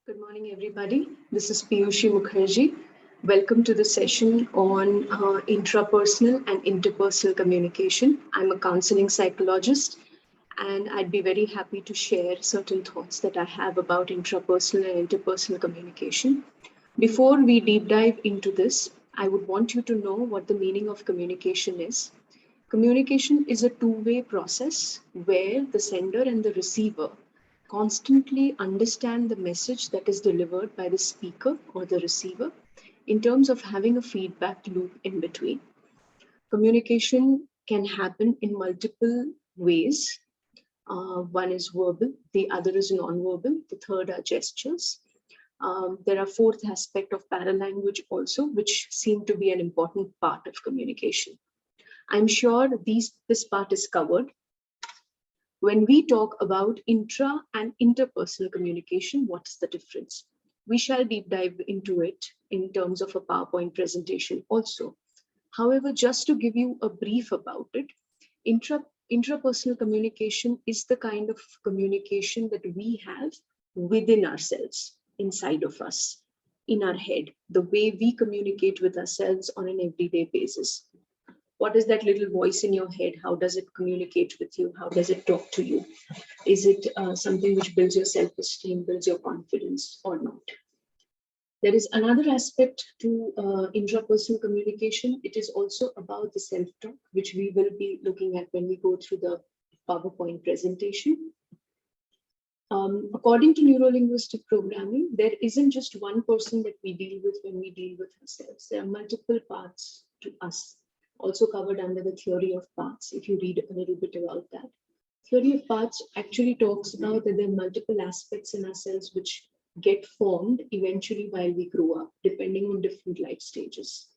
Good morning, everybody. This is Piyushi Mukherjee. Welcome to the session on intrapersonal and interpersonal communication. I'm a counseling psychologist, and I'd be very happy to share certain thoughts that I have about intrapersonal and interpersonal communication. Before we deep dive into this, I would want you to know what the meaning of communication is. Communication is a two-way process where the sender and the receiver constantly understand the message that is delivered by the speaker or the receiver in terms of having a feedback loop in between. Communication can happen in multiple ways. One is verbal, the other is non-verbal, the third are gestures. There are fourth aspect of paralanguage also, which seem to be an important part of communication. I'm sure this part is covered. When we talk about intra and interpersonal communication, what's the difference? We shall deep dive into it in terms of a PowerPoint presentation also. However, just to give you a brief about it, intrapersonal communication is the kind of communication that we have within ourselves, inside of us, in our head, the way we communicate with ourselves on an everyday basis. What is that little voice in your head? How does it communicate with you? How does it talk to you? Is it something which builds your self-esteem, builds your confidence or not? There is another aspect to intrapersonal communication. It is also about the self-talk, which we will be looking at when we go through the PowerPoint presentation. According to neuro-linguistic programming, there isn't just one person that we deal with when we deal with ourselves. There are multiple parts to us, also covered under the theory of parts, if you read a little bit about that. Theory of parts actually talks about that there are multiple aspects in ourselves which get formed eventually while we grow up, depending on different life stages.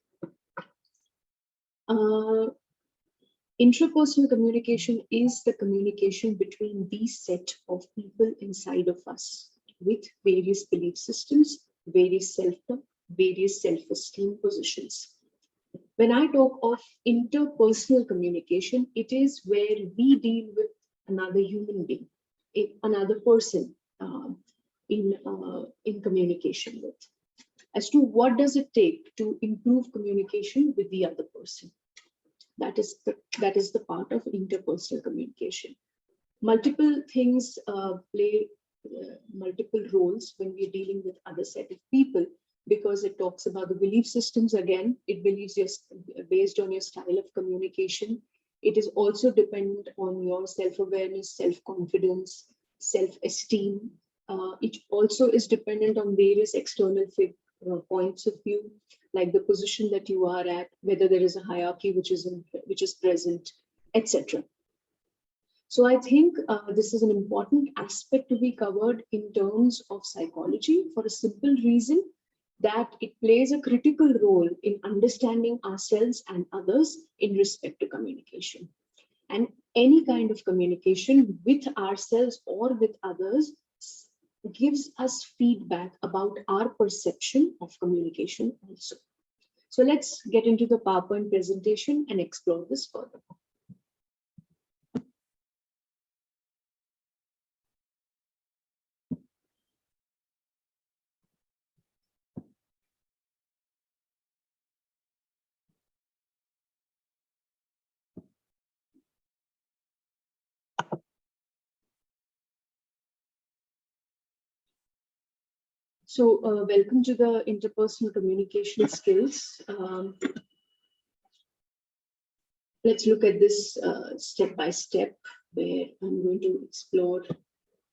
Intrapersonal communication is the communication between these set of people inside of us with various belief systems, various self-talk, various self-esteem positions. When I talk of interpersonal communication, it is where we deal with another human being, another person in communication with. As to what does it take to improve communication with the other person. That is the part of interpersonal communication. Multiple things play multiple roles when we're dealing with other set of people, because it talks about the belief systems again. It believes based on your style of communication. It is also dependent on your self-awareness, self-confidence, self-esteem. It also is dependent on various external points of view, like the position that you are at, whether there is a hierarchy which is present, etc. So I think this is an important aspect to be covered in terms of psychology for a simple reason that it plays a critical role in understanding ourselves and others in respect to communication. And any kind of communication with ourselves or with others gives us feedback about our perception of communication also. So let's get into the PowerPoint presentation and explore this further. So welcome to the interpersonal communication skills. Let's look at this step by step, where I'm going to explore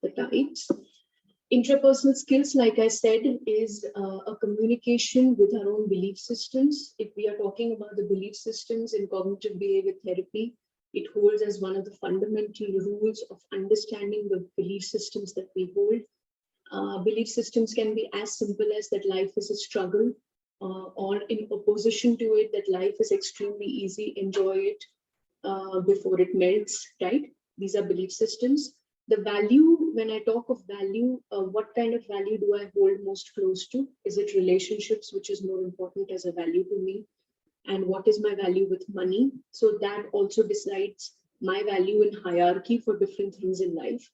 the types. Intrapersonal skills, like I said, is a communication with our own belief systems. If we are talking about the belief systems in cognitive behavior therapy, it holds as one of the fundamental rules of understanding the belief systems that we hold. Belief systems can be as simple as that life is a struggle, or in opposition to it, that life is extremely easy, enjoy it before it melts, right? These are belief systems. The value, when I talk of value, what kind of value do I hold most close to? Is it relationships, which is more important as a value to me? And what is my value with money? So that also decides my value in hierarchy for different things in life.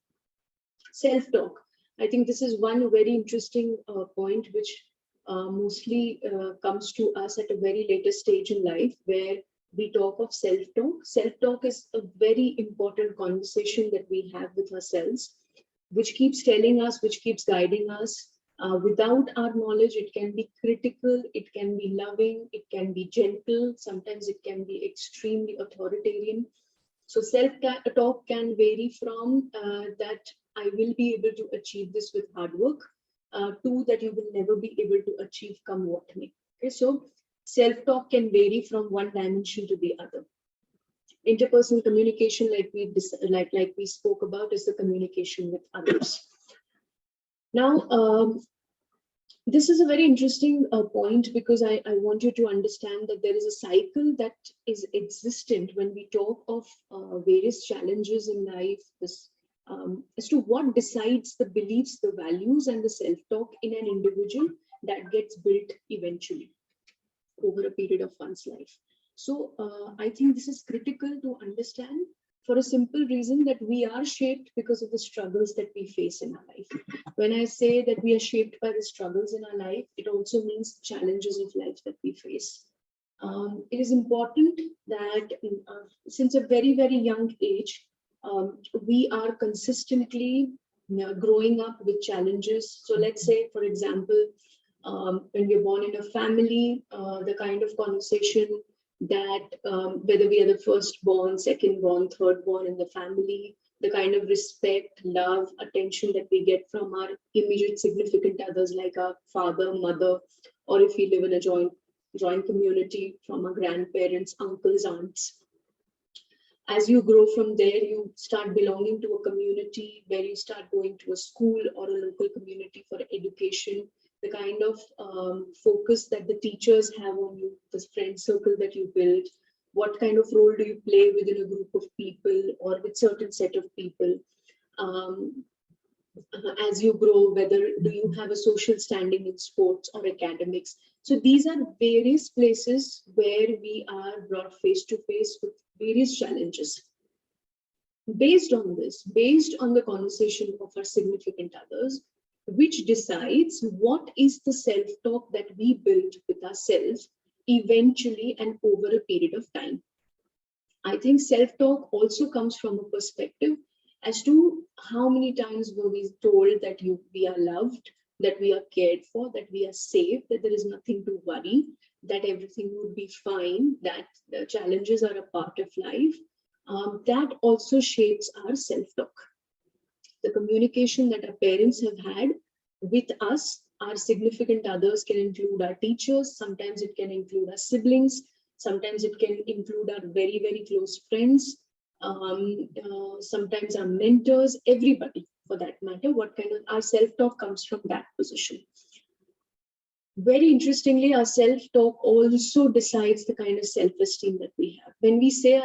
Self-talk. I think this is one very interesting point which mostly comes to us at a very later stage in life, where we talk of self-talk. Self-talk is a very important conversation that we have with ourselves, which keeps telling us, which keeps guiding us. Without our knowledge, it can be critical, it can be loving, it can be gentle, sometimes it can be extremely authoritarian. So self-talk can vary from that I will be able to achieve this with hard work to that you will never be able to achieve come what may. Okay, so self-talk can vary from one dimension to the other. Interpersonal communication, like we spoke about, is the communication with others. Now, this is a very interesting point, because I want you to understand that there is a cycle that is existent when we talk of various challenges in life, as to what decides the beliefs, the values, and the self-talk in an individual that gets built eventually over a period of one's life. So I think this is critical to understand, for a simple reason that we are shaped because of the struggles that we face in our life. When I say that we are shaped by the struggles in our life, it also means challenges of life that we face. It is important that since a very, very young age, we are consistently growing up with challenges. So let's say, for example, when we're born in a family, the kind of conversation that whether we are the firstborn, secondborn, thirdborn in the family, the kind of respect, love, attention that we get from our immediate significant others like our father, mother, or if we live in a joint community, from our grandparents, uncles, aunts. As you grow from there, you start belonging to a community where you start going to a school or a local community for education. The kind of focus that the teachers have on you, the friend circle that you build, what kind of role do you play within a group of people or with certain set of people. As you grow, whether do you have a social standing in sports or academics. So these are various places where we are brought face to face with various challenges. Based on this, based on the conversation of our significant others, which decides what is the self-talk that we build with ourselves eventually and over a period of time. I think self-talk also comes from a perspective as to how many times were we told that we are loved, that we are cared for, that we are safe, that there is nothing to worry, that everything would be fine, that the challenges are a part of life. That also shapes our self-talk. The communication that our parents have had with us, our significant others, can include our teachers, sometimes it can include our siblings, sometimes it can include our very, very close friends, sometimes our mentors, everybody for that matter. What kind of our self-talk comes from that position. Very interestingly, our self-talk also decides the kind of self-esteem that we have. When we tell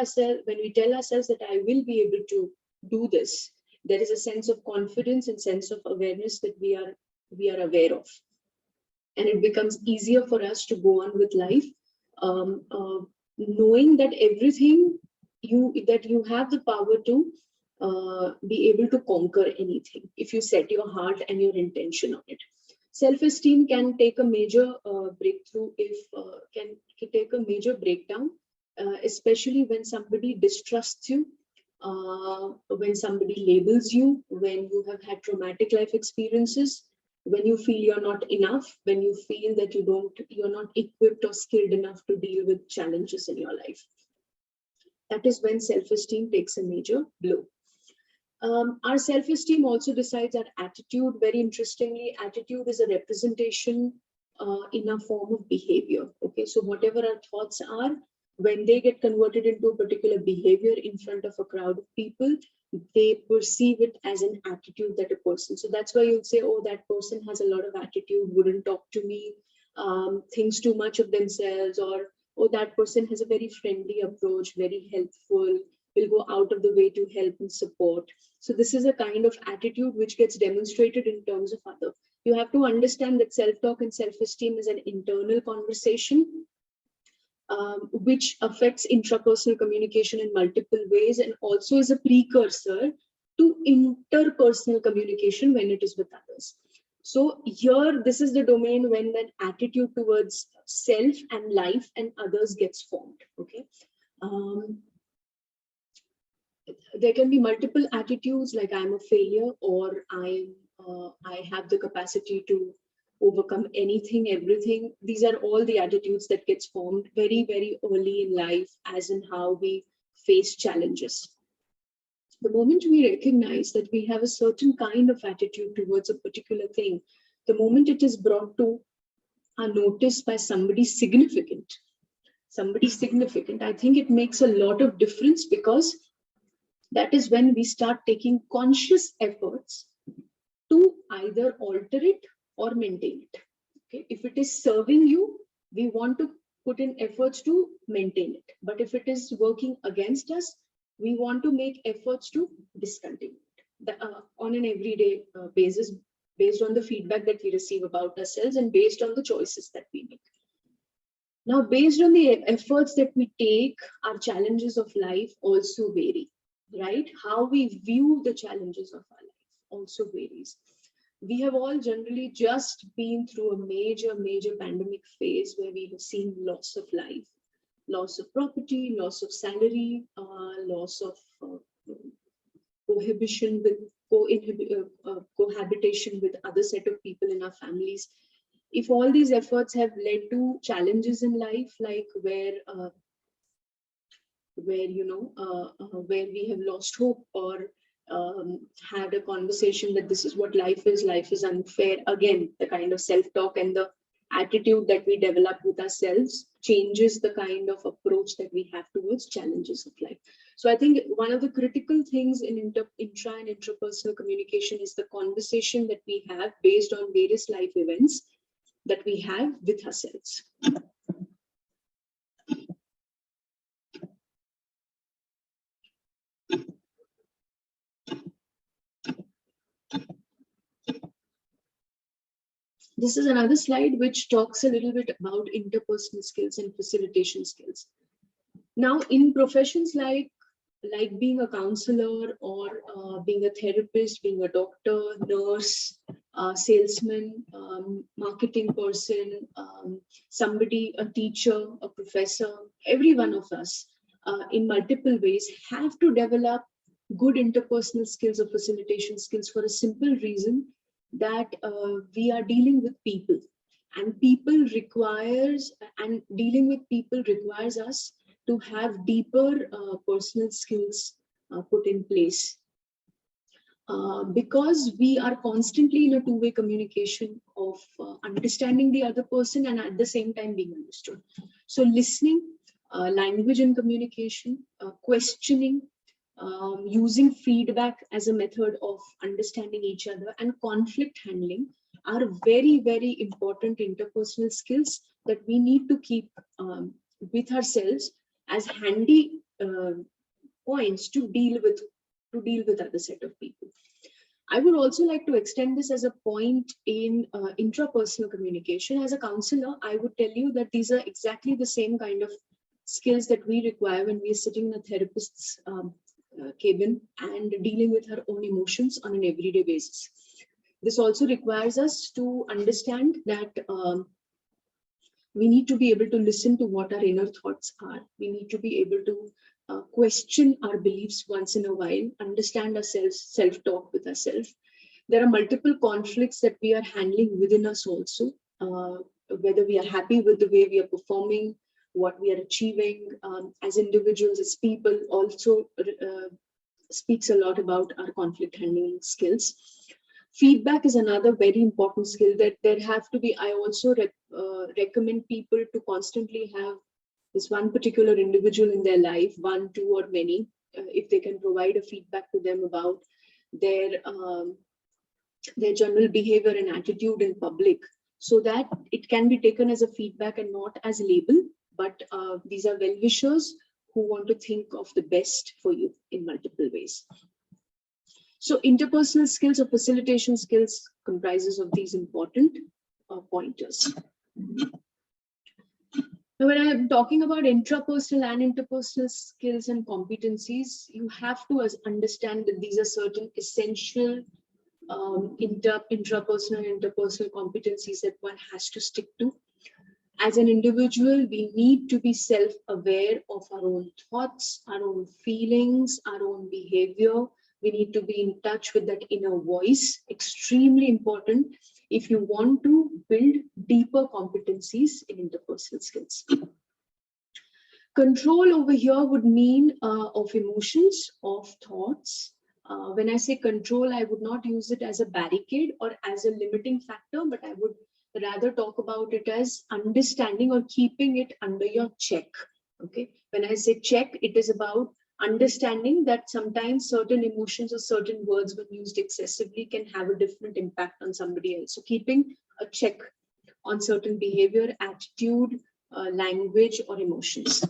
ourselves that I will be able to do this, there is a sense of confidence and sense of awareness that we are aware of. And it becomes easier for us to go on with life, knowing that everything that you have the power to be able to conquer anything if you set your heart and your intention on it. Self-esteem can take a major breakthrough can take a major breakdown, especially when somebody distrusts you, when somebody labels you, when you have had traumatic life experiences, when you feel you're not enough, when you feel that you're not equipped or skilled enough to deal with challenges in your life. That is when self-esteem takes a major blow. Our self-esteem also decides our attitude. Very interestingly, attitude is a representation in a form of behavior. Okay, so whatever our thoughts are, when they get converted into a particular behavior in front of a crowd of people, they perceive it as an attitude that a person. So that's why you'll say, oh, that person has a lot of attitude, wouldn't talk to me, thinks too much of themselves, or oh, that person has a very friendly approach, very helpful, will go out of the way to help and support. So this is a kind of attitude which gets demonstrated in terms of other. You have to understand that self-talk and self-esteem is an internal conversation, which affects intrapersonal communication in multiple ways, and also is a precursor to interpersonal communication when it is with others. So here, this is the domain when that attitude towards self and life and others gets formed. Okay. There can be multiple attitudes, like I'm a failure, or I have the capacity to overcome anything, everything. These are all the attitudes that gets formed very, very early in life, as in how we face challenges. The moment we recognize that we have a certain kind of attitude towards a particular thing, the moment it is brought to our notice by somebody significant, I think it makes a lot of difference, because that is when we start taking conscious efforts to either alter it or maintain it. Okay? If it is serving you, we want to put in efforts to maintain it. But if it is working against us, we want to make efforts to discontinue it on an everyday basis, based on the feedback that we receive about ourselves and based on the choices that we make. Now, based on the efforts that we take, our challenges of life also vary, right? How we view the challenges of our life also varies. We have all generally just been through a major pandemic phase where we have seen loss of life, loss of property, loss of salary, loss of cohabitation with other set of people in our families. If all these efforts have led to challenges in life, like where we have lost hope, or had a conversation that this is what life is unfair, again, the kind of self-talk and the attitude that we develop with ourselves changes the kind of approach that we have towards challenges of life. So I think one of the critical things in intra and intrapersonal communication is the conversation that we have based on various life events that we have with ourselves. This is another slide which talks a little bit about interpersonal skills and facilitation skills. Now, in professions like being a counselor, or being a therapist, being a doctor, nurse, salesman, marketing person, somebody, a teacher, a professor, every one of us in multiple ways have to develop good interpersonal skills or facilitation skills, for a simple reason that we are dealing with people, and dealing with people requires us to have deeper personal skills put in place, because we are constantly in a two-way communication of understanding the other person and at the same time being understood. So listening, language and communication, questioning, using feedback as a method of understanding each other, and conflict handling are very, very important interpersonal skills that we need to keep with ourselves as handy points to deal with other set of people. I would also like to extend this as a point in intrapersonal communication. As a counselor, I would tell you that these are exactly the same kind of skills that we require when we are sitting in a therapist's cabin and dealing with her own emotions on an everyday basis. This also requires us to understand that we need to be able to listen to what our inner thoughts are. We need to be able to question our beliefs once in a while, understand ourselves, self-talk with ourselves. There are multiple conflicts that we are handling within us also, whether we are happy with the way we are performing, what we are achieving as individuals, as people, also speaks a lot about our conflict handling skills. Feedback is another very important skill that there have to be. I also recommend people to constantly have this one particular individual in their life, one, two, or many, if they can provide a feedback to them about their general behavior and attitude in public, so that it can be taken as a feedback and not as a label, but these are well-wishers who want to think of the best for you in multiple ways. So interpersonal skills or facilitation skills comprises of these important pointers. Now, when I'm talking about intrapersonal and interpersonal skills and competencies, you have to understand that these are certain essential intrapersonal and interpersonal competencies that one has to stick to. As an individual, we need to be self-aware of our own thoughts, our own feelings, our own behavior. We need to be in touch with that inner voice. Extremely important if you want to build deeper competencies in interpersonal skills. Control over here would mean of emotions, of thoughts. When I say control, I would not use it as a barricade or as a limiting factor, but I would rather talk about it as understanding or keeping it under your check. Okay. When I say check, it is about understanding that sometimes certain emotions or certain words, when used excessively, can have a different impact on somebody else. So keeping a check on certain behavior, attitude, language, or emotions.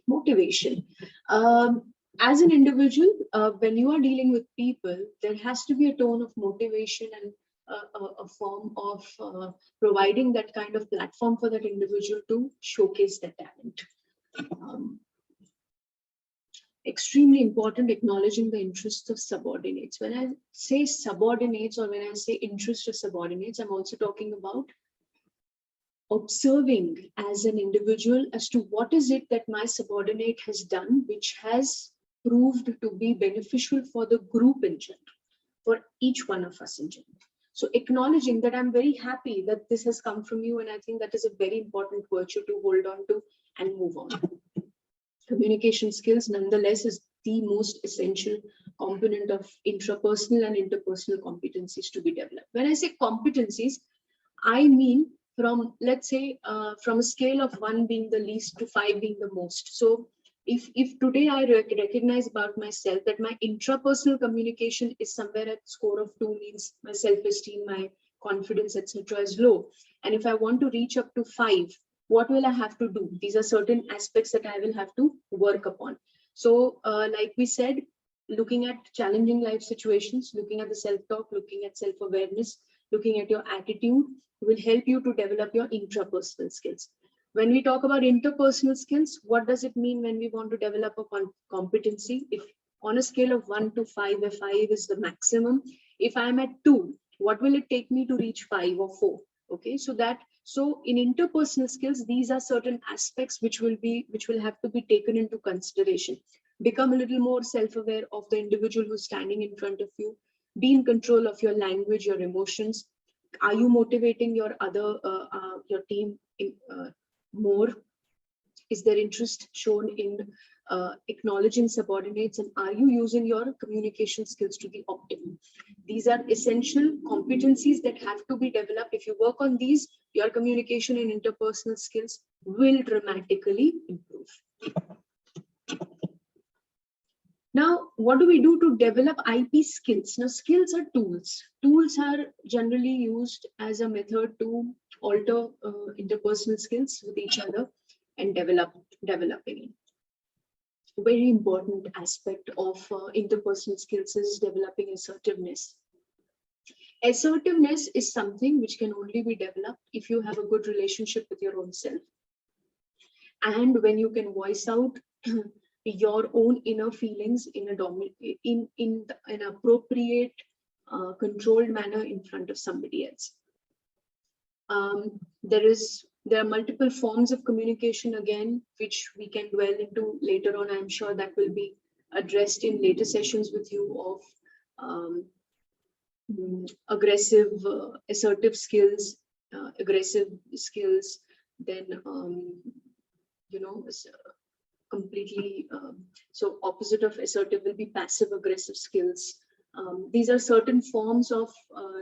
Motivation. As an individual, when you are dealing with people, there has to be a tone of motivation and a form of providing that kind of platform for that individual to showcase their talent. Extremely important, acknowledging the interests of subordinates. When I say subordinates or when I say interest of subordinates, I'm also talking about observing as an individual as to what is it that my subordinate has done, which has proved to be beneficial for the group in general, for each one of us in general. So acknowledging that I'm very happy that this has come from you, and I think that is a very important virtue to hold on to and move on. Communication skills, nonetheless, is the most essential component of intrapersonal and interpersonal competencies to be developed. When I say competencies, I mean from, let's say, from a scale of 1 being the least to 5 being the most. So if today I recognize about myself that my intrapersonal communication is somewhere at score of 2, means my self-esteem, my confidence, etc. is low. And if I want to reach up to 5, what will I have to do? These are certain aspects that I will have to work upon. So like we said, looking at challenging life situations, looking at the self-talk, looking at self-awareness, looking at your attitude will help you to develop your intrapersonal skills. When we talk about interpersonal skills, what does it mean when we want to develop a competency? If on a scale of 1 to 5, where 5 is the maximum, if I'm at 2, what will it take me to reach 5 or 4? Okay, so in interpersonal skills, these are certain aspects which will have to be taken into consideration. Become a little more self-aware of the individual who's standing in front of you. Be in control of your language, your emotions. Are you motivating your team more? Is there interest shown in acknowledging subordinates, and are you using your communication skills to the optimum? These are essential competencies that have to be developed. If you work on these, your communication and interpersonal skills will dramatically improve. Now, what do we do to develop IP skills? Now, skills are tools. Tools are generally used as a method to alter interpersonal skills with each other and developing it. A very important aspect of interpersonal skills is developing assertiveness. Assertiveness is something which can only be developed if you have a good relationship with your own self. And when you can voice out your own inner feelings in an appropriate, controlled manner in front of somebody else. There are multiple forms of communication, again, which we can dwell into later on. I'm sure that will be addressed in later sessions with you, of aggressive, assertive skills, then completely, so opposite of assertive will be passive aggressive skills. These are certain forms of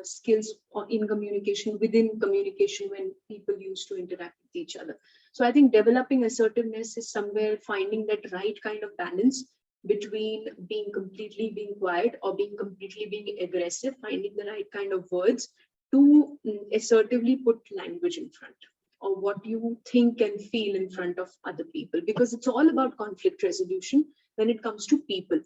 skills in communication, within communication, when people used to interact with each other. So I think developing assertiveness is somewhere finding that right kind of balance between being quiet or being aggressive, finding the right kind of words to assertively put language in front, or what you think and feel in front of other people, because it's all about conflict resolution when it comes to people.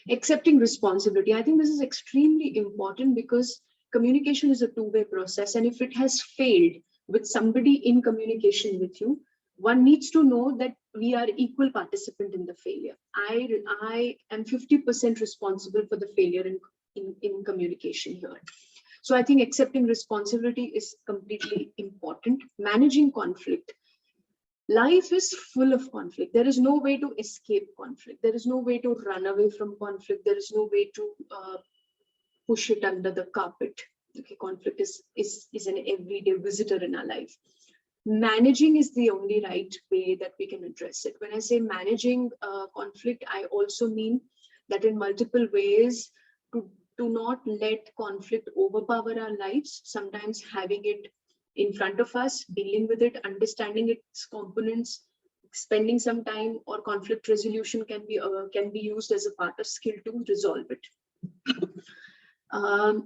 Accepting responsibility. I think this is extremely important because communication is a two-way process, and if it has failed, with somebody in communication with you, one needs to know that we are equal participant in the failure. I am 50% responsible for the failure in communication here. So I think accepting responsibility is completely important. Managing conflict. Life is full of conflict. There is no way to escape conflict. There is no way to run away from conflict. There is no way to push it under the carpet. Okay, conflict is an everyday visitor in our life. Managing is the only right way that we can address it. When I say managing conflict, I also mean that in multiple ways to not let conflict overpower our lives. Sometimes having it in front of us, dealing with it, understanding its components, spending some time or conflict resolution can be used as a part of skill to resolve it.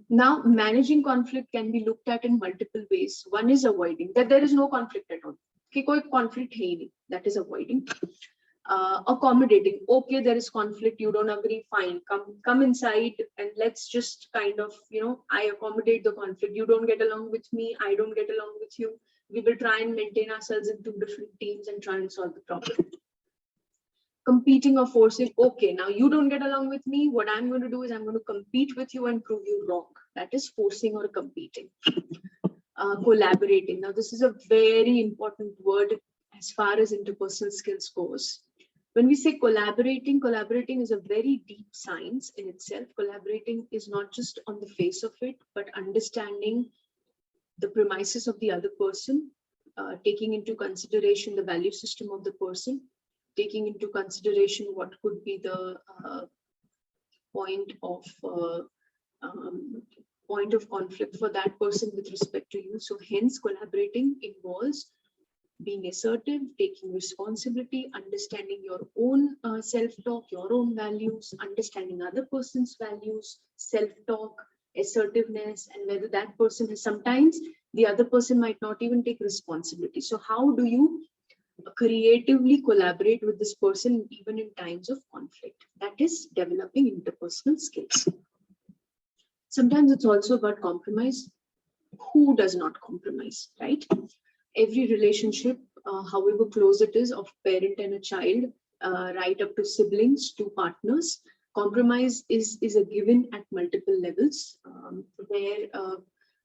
Now, managing conflict can be looked at in multiple ways. One is avoiding, that there is no conflict at all. Koi conflict hai nahi, that is avoiding. Accommodating, okay, there is conflict, you don't agree, fine, come inside and let's just kind of, I accommodate the conflict. You don't get along with me, I don't get along with you. We will try and maintain ourselves in two different teams and try and solve the problem. Competing or forcing, okay, now you don't get along with me, what I'm going to do is I'm going to compete with you and prove you wrong. That is forcing or competing. Collaborating, now this is a very important word as far as interpersonal skills goes. When we say collaborating is a very deep science in itself. Collaborating is not just on the face of it, but understanding the premises of the other person, taking into consideration the value system of the person, taking into consideration what could be the point of conflict for that person with respect to you. So hence collaborating involves being assertive, taking responsibility, understanding your own self-talk, your own values, understanding other person's values, self-talk, assertiveness, and whether that person has, sometimes the other person might not even take responsibility. So how do you creatively collaborate with this person even in times of conflict? That is developing interpersonal skills. Sometimes it's also about compromise. Who does not compromise, right? Every relationship, however close it is, of parent and a child, right up to siblings, to partners, compromise is a given at multiple levels, where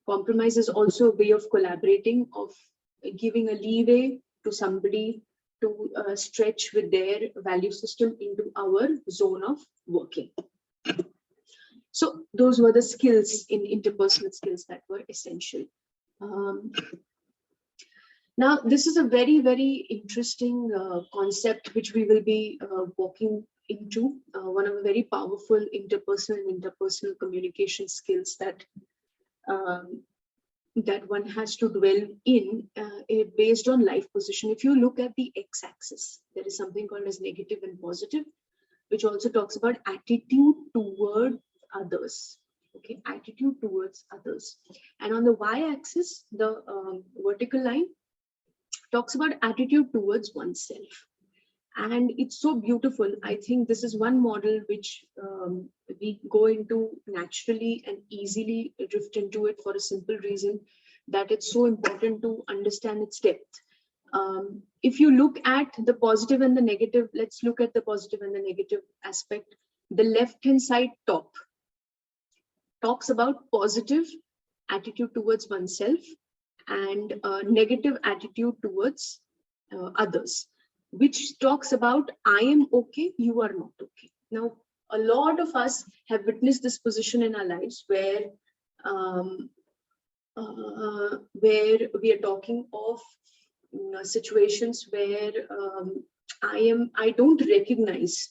compromise is also a way of collaborating, of giving a leeway to somebody to stretch with their value system into our zone of working. So those were the skills in interpersonal skills that were essential. Now, this is a very, very interesting concept which we will be walking into. One of the very powerful interpersonal communication skills that that one has to dwell in based on life position. If you look at the x-axis, there is something called as negative and positive, which also talks about attitude toward others. Okay, attitude towards others. And on the y-axis, the vertical line talks about attitude towards oneself. And it's so beautiful. I think this is one model which we go into naturally and easily drift into it for a simple reason that it's so important to understand its depth. If you look at the positive and the negative, let's look at the positive and the negative aspect. The left-hand side top talks about positive attitude towards oneself and negative attitude towards others, which talks about I am okay, you are not okay. Now, a lot of us have witnessed this position in our lives where we are talking of situations where I don't recognize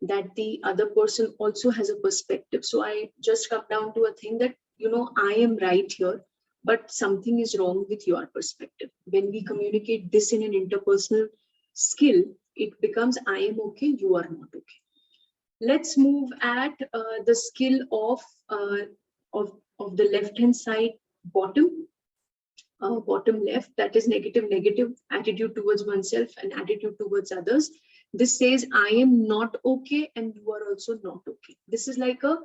that the other person also has a perspective. So I just come down to a thing that, I am right here, but something is wrong with your perspective. When we communicate this in an interpersonal skill, it becomes I am okay, you are not okay. Let's move at the skill of the left-hand side bottom left, that is negative attitude towards oneself and attitude towards others. This says I am not okay and you are also not okay. This is like a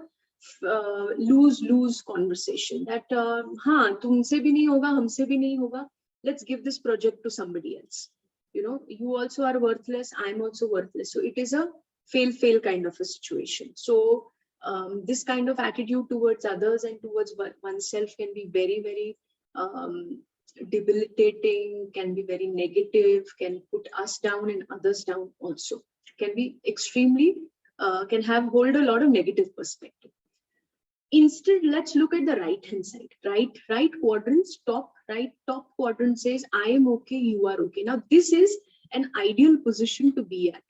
lose-lose conversation that हाँ तुमसे भी नहीं होगा, हमसे भी नहीं होगा, let's give this project to somebody else. You also are worthless, I'm also worthless. So it is a fail kind of a situation. So this kind of attitude towards others and towards oneself can be very, very debilitating, can be very negative, can put us down and others down also. Can be extremely, can have hold a lot of negative perspective. Instead, let's look at the right hand side. Right quadrants, top quadrant says, I am okay, you are okay. Now, this is an ideal position to be at.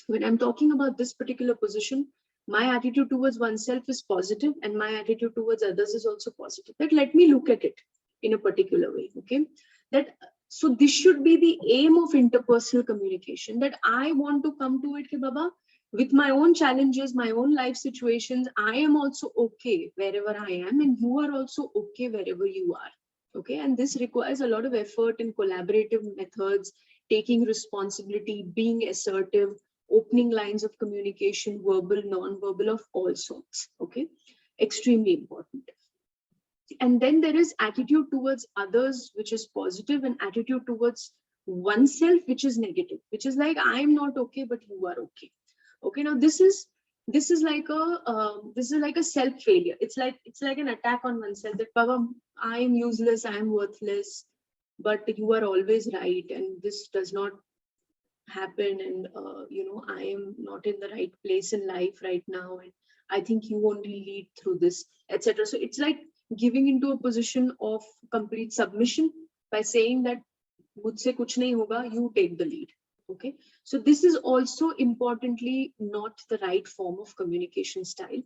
When I'm talking about this particular position, my attitude towards oneself is positive and my attitude towards others is also positive. But let me look at it in a particular way, okay? So this should be the aim of interpersonal communication, that I want to come to it, Baba, with my own challenges, my own life situations, I am also okay wherever I am, and you are also okay wherever you are, okay? And this requires a lot of effort in collaborative methods, taking responsibility, being assertive, opening lines of communication, verbal, non-verbal, of all sorts, okay? Extremely important. And then there is attitude towards others, which is positive, and attitude towards oneself, which is negative, which is like, I am not okay, but you are okay. Okay, now this is like a self failure. It's like an attack on oneself, that Baba, I am useless, I am worthless, but you are always right, and this does not happen, and I am not in the right place in life right now, and I think you only lead through this, etc. So it's like giving into a position of complete submission by saying that mujhse kuch nahi hoga, you take the lead. Okay, so this is also importantly not the right form of communication style.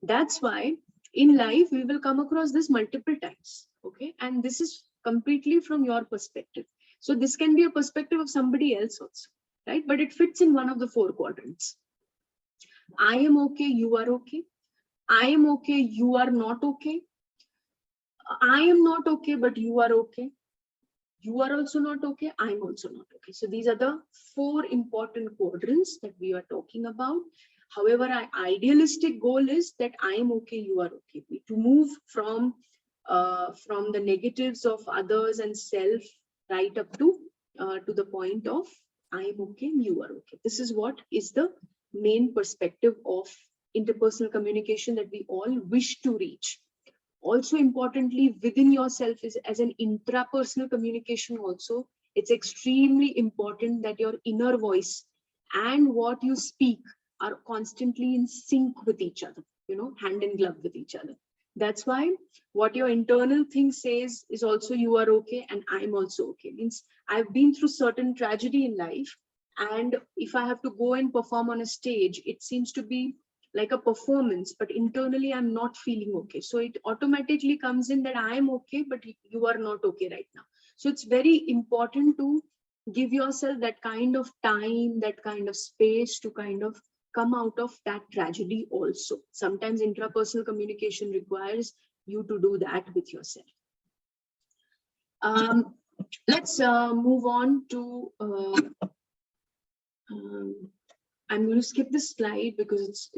That's why in life we will come across this multiple times. Okay, and this is completely from your perspective. So this can be a perspective of somebody else also, right? But it fits in one of the four quadrants. I am okay, you are okay. I am okay, you are not okay. I am not okay, but you are okay. You are also not okay, I'm also not okay. So these are the four important quadrants that we are talking about. However, our idealistic goal is that I am okay, you are okay. To move from the negatives of others and self right up to the point of I am okay, you are okay. This is what is the main perspective of interpersonal communication that we all wish to reach. Also importantly, within yourself is as an intrapersonal communication also, it's extremely important that your inner voice and what you speak are constantly in sync with each other, hand in glove with each other. That's why what your internal thing says is also you are okay and I'm also okay. Means I've been through certain tragedy in life, and if I have to go and perform on a stage, it seems to be like a performance, but internally I'm not feeling okay. So it automatically comes in that I am okay, but you are not okay right now. So it's very important to give yourself that kind of time, that kind of space to kind of come out of that tragedy also. Sometimes intrapersonal communication requires you to do that with yourself. Let's move on to I'm going to skip this slide because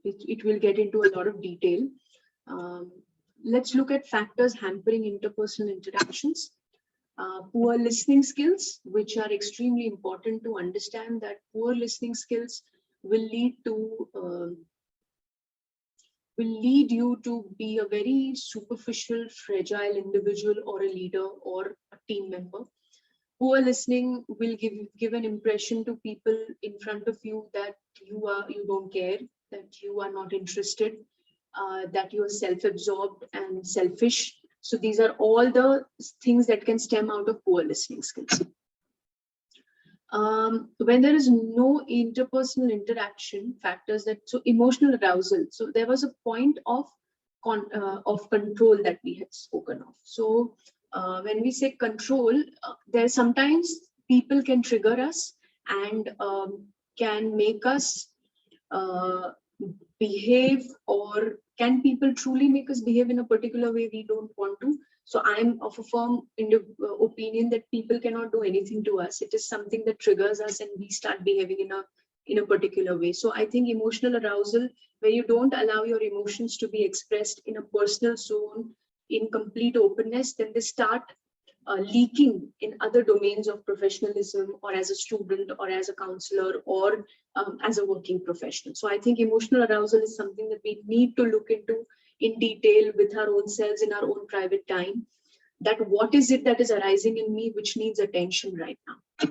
it will get into a lot of detail. Let's look at factors hampering interpersonal interactions. Poor listening skills, which are extremely important to understand that poor listening skills will lead you to be a very superficial, fragile individual or a leader or a team member. Poor listening will give an impression to people in front of you that you don't care, that you are not interested, that you are self-absorbed and selfish. So these are all the things that can stem out of poor listening skills. When there is no interpersonal interaction, factors so emotional arousal. So there was a point of control that we had spoken of. So when we say control, there sometimes people can trigger us and can make us behave, or can people truly make us behave in a particular way we don't want to? So I'm of a firm opinion that people cannot do anything to us. It is something that triggers us and we start behaving in a particular way. So I think emotional arousal, where you don't allow your emotions to be expressed in a personal zone, in complete openness, then they start leaking in other domains of professionalism, or as a student, or as a counselor, or as a working professional. So I think emotional arousal is something that we need to look into in detail with our own selves in our own private time. That what is it that is arising in me which needs attention right now?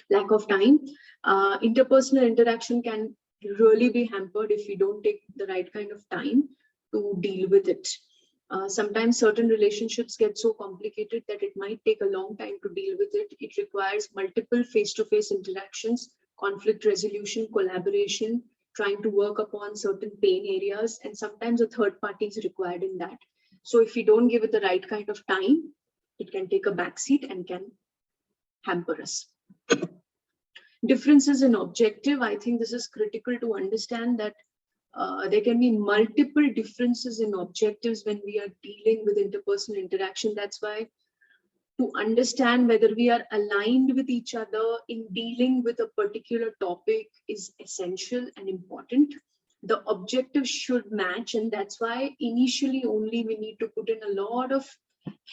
Lack of time. Interpersonal interaction can really be hampered if we don't take the right kind of time to deal with it. Sometimes certain relationships get so complicated that it might take a long time to deal with it. It requires multiple face-to-face interactions, conflict resolution, collaboration, trying to work upon certain pain areas, and sometimes a third party is required in that. So if we don't give it the right kind of time, it can take a backseat and can hamper us. Differences in objective. I think this is critical to understand that there can be multiple differences in objectives when we are dealing with interpersonal interaction. That's why to understand whether we are aligned with each other in dealing with a particular topic is essential and important. The objective should match, and that's why initially only we need to put in a lot of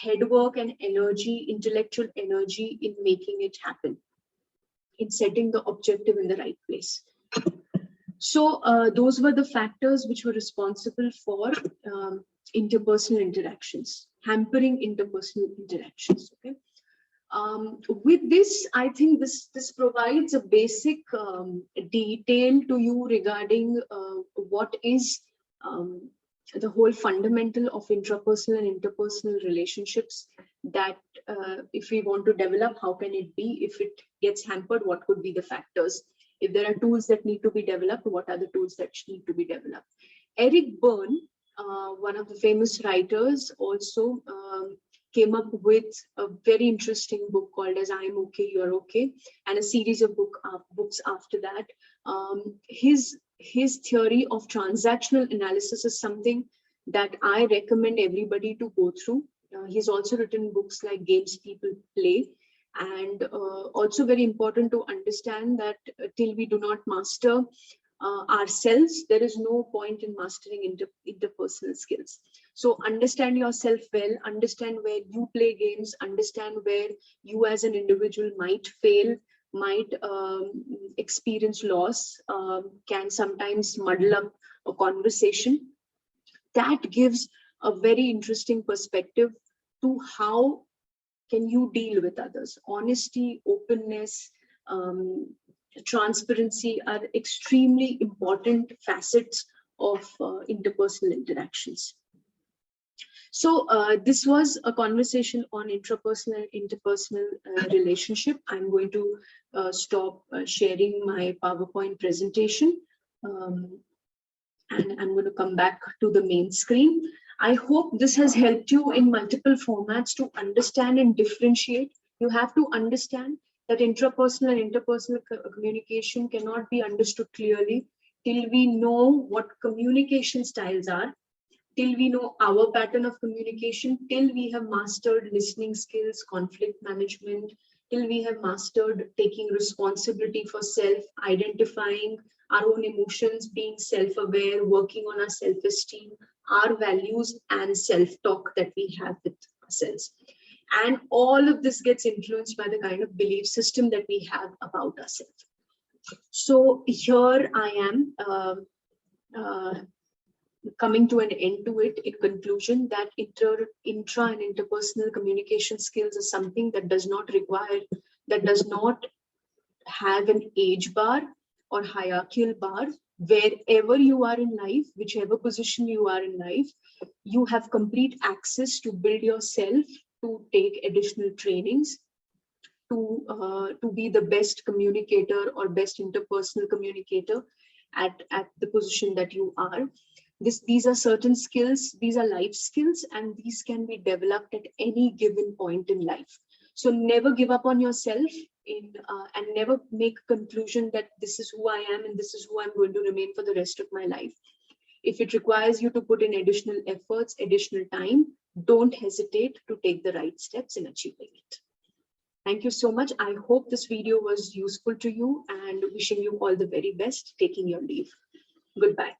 headwork and energy, intellectual energy, in making it happen, in setting the objective in the right place. So those were the factors which were responsible for interpersonal interactions, hampering interpersonal interactions. Okay. With this, I think this provides a basic detail to you regarding what is the whole fundamental of intrapersonal and interpersonal relationships, that if we want to develop, how can it be? If it gets hampered, what could be the factors? If there are tools that need to be developed, what are the tools that need to be developed? Eric Berne, one of the famous writers, also came up with a very interesting book called as I'm Okay, You're Okay, and a series of books after that. His theory of transactional analysis is something that I recommend everybody to go through. He's also written books like Games People Play. And also very important to understand that till we do not master ourselves, there is no point in mastering interpersonal skills. So understand yourself well, understand where you play games, understand where you as an individual might fail, might experience loss, can sometimes muddle up a conversation. That gives a very interesting perspective to how can you deal with others. Honesty, openness, transparency are extremely important facets of interpersonal interactions. So this was a conversation on intrapersonal and interpersonal relationship. I'm going to stop sharing my PowerPoint presentation, and I'm going to come back to the main screen. I hope this has helped you in multiple formats to understand and differentiate. You have to understand that intrapersonal and interpersonal communication cannot be understood clearly till we know what communication styles are, till we know our pattern of communication, till we have mastered listening skills, conflict management, till we have mastered taking responsibility for self, identifying our own emotions, being self-aware, working on our self-esteem, our values, and self-talk that we have with ourselves. And all of this gets influenced by the kind of belief system that we have about ourselves. So here I am coming to an end to it, in conclusion, that intra and interpersonal communication skills is something that does not require, that does not have an age bar or hierarchical bar. Wherever you are in life, whichever position you are in life, you have complete access to build yourself, to take additional trainings, to be the best communicator or best interpersonal communicator at the position that you are. These are certain skills, these are life skills, and these can be developed at any given point in life. So never give up on yourself and never make a conclusion that this is who I am and this is who I'm going to remain for the rest of my life. If it requires you to put in additional efforts, additional time, don't hesitate to take the right steps in achieving it. Thank you so much. I hope this video was useful to you, and wishing you all the very best, taking your leave. Goodbye.